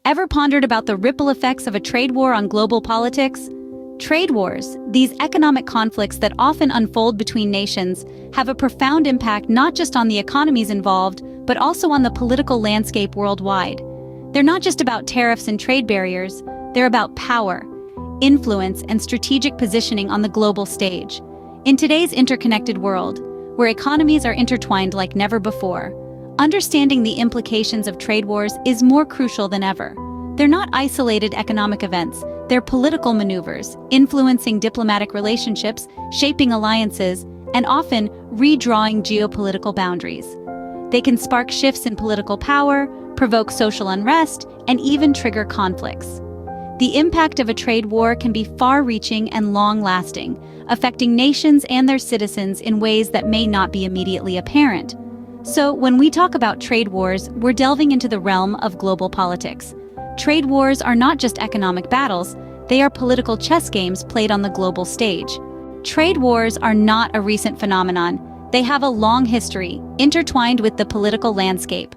Ever pondered about the ripple effects of a trade war on global politics? Trade wars, these economic conflicts that often unfold between nations, have a profound impact not just on the economies involved, but also on the political landscape worldwide. They're not just about tariffs and trade barriers, they're about power, influence, and strategic positioning on the global stage. In today's interconnected world, where economies are intertwined like never before, understanding the implications of trade wars is more crucial than ever. They're not isolated economic events, they're political maneuvers, influencing diplomatic relationships, shaping alliances, and often redrawing geopolitical boundaries. They can spark shifts in political power, provoke social unrest, and even trigger conflicts. The impact of a trade war can be far-reaching and long-lasting, affecting nations and their citizens in ways that may not be immediately apparent. So, when we talk about trade wars, we're delving into the realm of global politics. Trade wars are not just economic battles, they are political chess games played on the global stage. Trade wars are not a recent phenomenon. They have a long history, intertwined with the political landscape.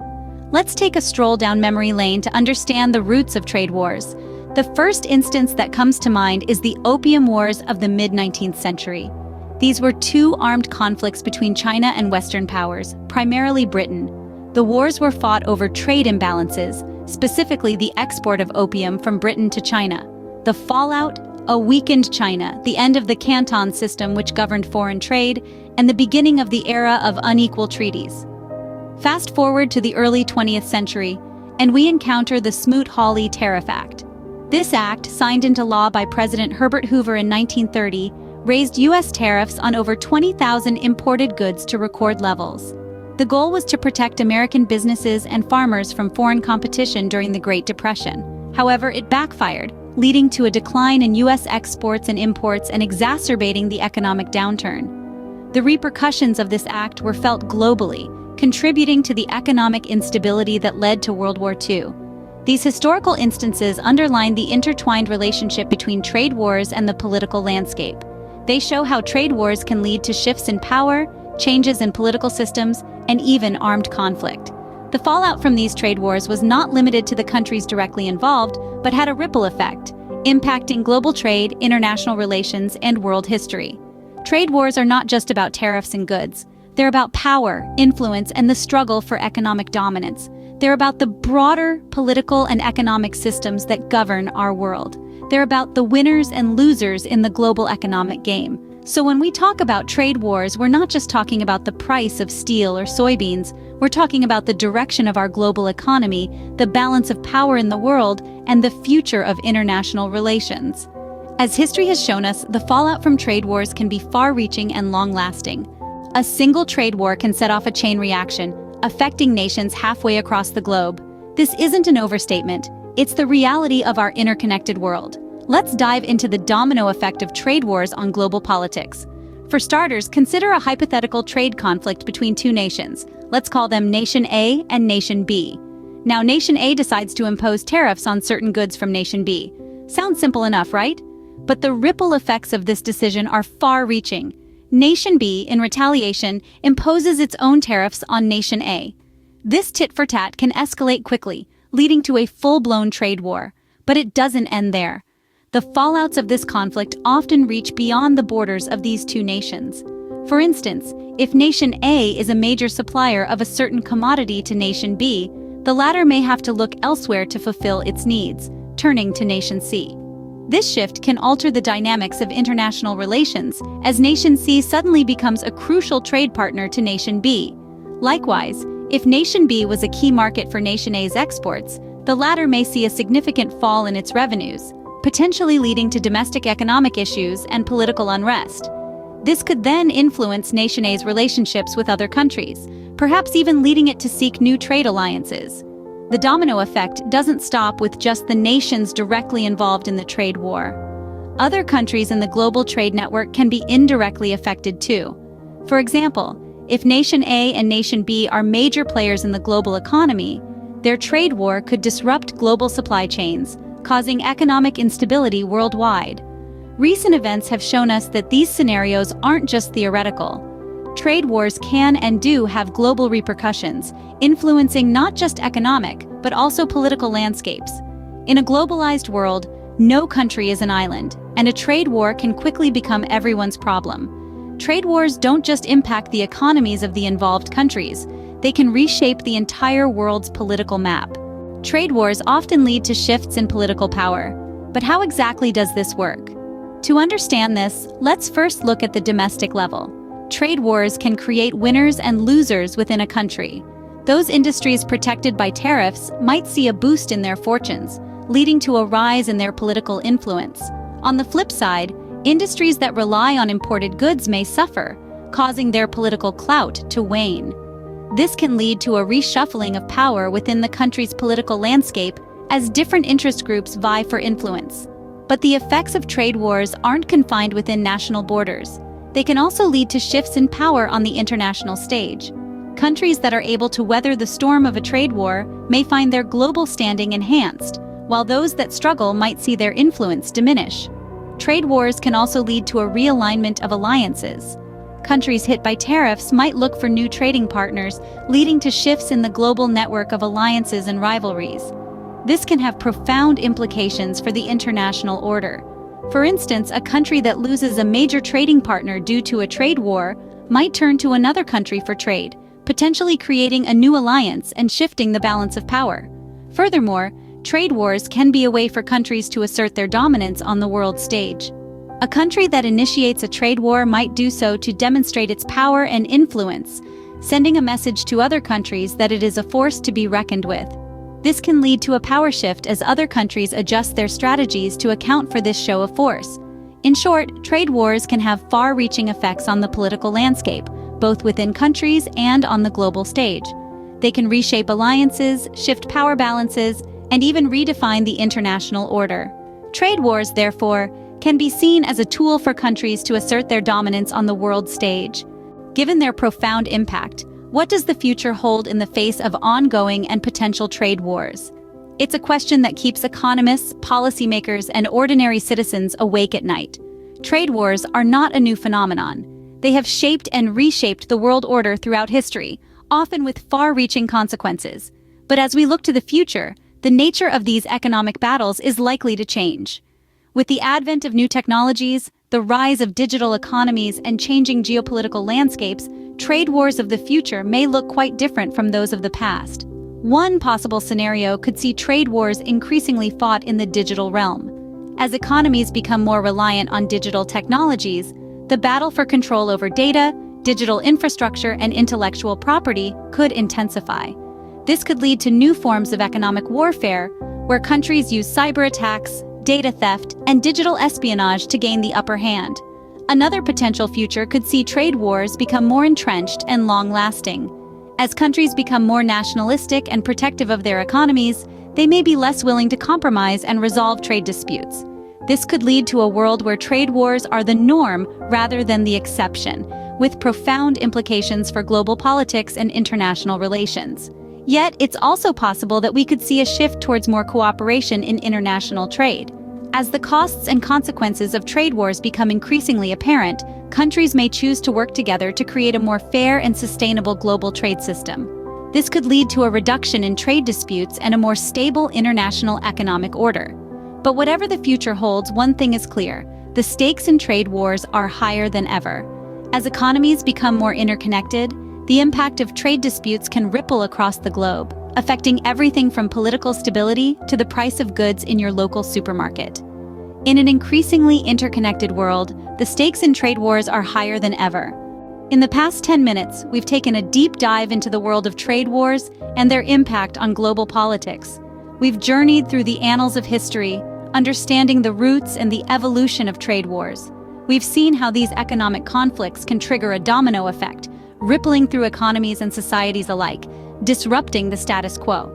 Let's take a stroll down memory lane to understand the roots of trade wars. The first instance that comes to mind is the Opium Wars of the mid-19th century. These were two armed conflicts between China and Western powers, primarily Britain. The wars were fought over trade imbalances, specifically the export of opium from Britain to China. The fallout? A weakened China, the end of the Canton system which governed foreign trade, and the beginning of the era of unequal treaties. Fast forward to the early 20th century, and we encounter the Smoot-Hawley Tariff Act. This act, signed into law by President Herbert Hoover in 1930, raised U.S. tariffs on over 20,000 imported goods to record levels. The goal was to protect American businesses and farmers from foreign competition during the Great Depression. However, it backfired, leading to a decline in U.S. exports and imports and exacerbating the economic downturn. The repercussions of this act were felt globally, contributing to the economic instability that led to World War II. These historical instances underline the intertwined relationship between trade wars and the political landscape. They show how trade wars can lead to shifts in power, changes in political systems, and even armed conflict. The fallout from these trade wars was not limited to the countries directly involved, but had a ripple effect, impacting global trade, international relations, and world history. Trade wars are not just about tariffs and goods. They're about power, influence, and the struggle for economic dominance. They're about the broader political and economic systems that govern our world. They're about the winners and losers in the global economic game. So when we talk about trade wars, we're not just talking about the price of steel or soybeans. We're talking about the direction of our global economy, the balance of power in the world, and the future of international relations. As history has shown us, the fallout from trade wars can be far-reaching and long-lasting. A single trade war can set off a chain reaction, affecting nations halfway across the globe. This isn't an overstatement. It's the reality of our interconnected world. Let's dive into the domino effect of trade wars on global politics. For starters, consider a hypothetical trade conflict between two nations. Let's call them Nation A and Nation B. Now, Nation A decides to impose tariffs on certain goods from Nation B. Sounds simple enough, right? But the ripple effects of this decision are far-reaching. Nation B, in retaliation, imposes its own tariffs on Nation A. This tit-for-tat can escalate quickly, leading to a full-blown trade war. But it doesn't end there. The fallouts of this conflict often reach beyond the borders of these two nations. For instance, if Nation A is a major supplier of a certain commodity to Nation B, the latter may have to look elsewhere to fulfill its needs, turning to Nation C. This shift can alter the dynamics of international relations, as Nation C suddenly becomes a crucial trade partner to Nation B. Likewise, if Nation B was a key market for Nation A's exports, the latter may see a significant fall in its revenues, potentially leading to domestic economic issues and political unrest. This could then influence Nation A's relationships with other countries, perhaps even leading it to seek new trade alliances. The domino effect doesn't stop with just the nations directly involved in the trade war. Other countries in the global trade network can be indirectly affected too. For example, if Nation A and Nation B are major players in the global economy, their trade war could disrupt global supply chains, causing economic instability worldwide. Recent events have shown us that these scenarios aren't just theoretical. Trade wars can and do have global repercussions, influencing not just economic, but also political landscapes. In a globalized world, no country is an island, and a trade war can quickly become everyone's problem. Trade wars don't just impact the economies of the involved countries, they can reshape the entire world's political map. Trade wars often lead to shifts in political power. But how exactly does this work? To understand this, let's first look at the domestic level. Trade wars can create winners and losers within a country. Those industries protected by tariffs might see a boost in their fortunes, leading to a rise in their political influence. On the flip side, industries that rely on imported goods may suffer, causing their political clout to wane. This can lead to a reshuffling of power within the country's political landscape as different interest groups vie for influence. But the effects of trade wars aren't confined within national borders. They can also lead to shifts in power on the international stage. Countries that are able to weather the storm of a trade war may find their global standing enhanced, while those that struggle might see their influence diminish. Trade wars can also lead to a realignment of alliances. Countries hit by tariffs might look for new trading partners, leading to shifts in the global network of alliances and rivalries. This can have profound implications for the international order. For instance, a country that loses a major trading partner due to a trade war might turn to another country for trade, potentially creating a new alliance and shifting the balance of power. Furthermore, trade wars can be a way for countries to assert their dominance on the world stage. A country that initiates a trade war might do so to demonstrate its power and influence, sending a message to other countries that it is a force to be reckoned with. This can lead to a power shift as other countries adjust their strategies to account for this show of force. In short, trade wars can have far-reaching effects on the political landscape, both within countries and on the global stage. They can reshape alliances, shift power balances, and even redefine the international order. Trade wars, therefore, can be seen as a tool for countries to assert their dominance on the world stage. Given their profound impact, what does the future hold in the face of ongoing and potential trade wars? It's a question that keeps economists, policymakers, and ordinary citizens awake at night. Trade wars are not a new phenomenon. They have shaped and reshaped the world order throughout history, often with far-reaching consequences. But as we look to the future, the nature of these economic battles is likely to change. With the advent of new technologies, the rise of digital economies, and changing geopolitical landscapes, trade wars of the future may look quite different from those of the past. One possible scenario could see trade wars increasingly fought in the digital realm. As economies become more reliant on digital technologies, the battle for control over data, digital infrastructure, and intellectual property could intensify. This could lead to new forms of economic warfare, where countries use cyber attacks, data theft, and digital espionage to gain the upper hand. Another potential future could see trade wars become more entrenched and long-lasting. As countries become more nationalistic and protective of their economies, they may be less willing to compromise and resolve trade disputes. This could lead to a world where trade wars are the norm rather than the exception, with profound implications for global politics and international relations. Yet, it's also possible that we could see a shift towards more cooperation in international trade. As the costs and consequences of trade wars become increasingly apparent, countries may choose to work together to create a more fair and sustainable global trade system. This could lead to a reduction in trade disputes and a more stable international economic order. But whatever the future holds, one thing is clear: the stakes in trade wars are higher than ever. As economies become more interconnected, the impact of trade disputes can ripple across the globe, affecting everything from political stability to the price of goods in your local supermarket. In an increasingly interconnected world, the stakes in trade wars are higher than ever. In the past 10 minutes, we've taken a deep dive into the world of trade wars and their impact on global politics. We've journeyed through the annals of history, understanding the roots and the evolution of trade wars. We've seen how these economic conflicts can trigger a domino effect, rippling through economies and societies alike, disrupting the status quo.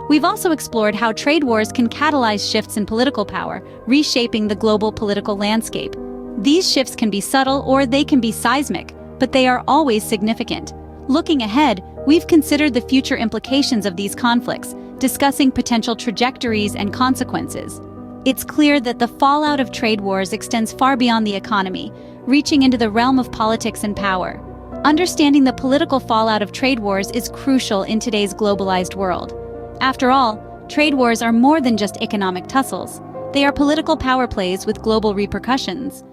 We've also explored how trade wars can catalyze shifts in political power, reshaping the global political landscape. These shifts can be subtle or they can be seismic, but they are always significant. Looking ahead, we've considered the future implications of these conflicts, discussing potential trajectories and consequences. It's clear that the fallout of trade wars extends far beyond the economy, reaching into the realm of politics and power. Understanding the political fallout of trade wars is crucial in today's globalized world. After all, trade wars are more than just economic tussles. They are political power plays with global repercussions.